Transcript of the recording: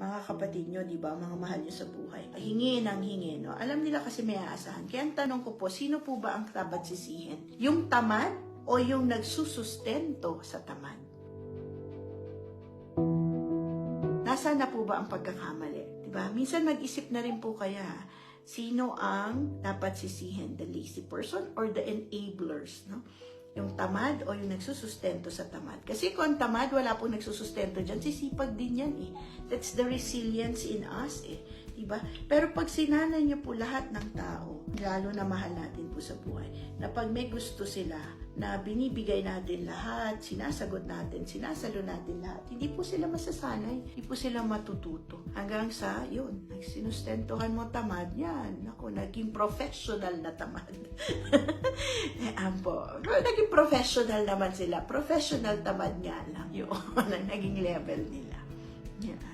mga kapatid nyo, di ba, mga mahal nyo sa buhay. Hingi ng hingi, no? Alam nila kasi may aasahan. Kaya ang tanong ko po, sino po ba ang dapat sisihin? Yung tamad o yung nagsusustento sa tamad? Nasaan na po ba ang pagkakamali? Diba? Minsan mag-isip na rin po kaya, sino ang dapat sisihin? The lazy person or the enablers? No? Yung tamad o yung nagsusustento sa tamad? Kasi kung tamad, wala pong nagsusustento dyan, sisipag din yan eh. That's the resilience in us eh. Diba? Pero pag sinanay niyo po lahat ng tao, lalo na mahal natin po sa buhay, na pag may gusto sila, na binibigay natin lahat, sinasagot natin, sinasalo natin lahat, hindi po sila masasanay, hindi po sila matututo. Hanggang sa, yun, sinustentuhan mo tamad, yan, ako, naging professional na tamad. Ampo, naging professional naman sila, professional tamad nga lang, yun, naging level nila. Yeah.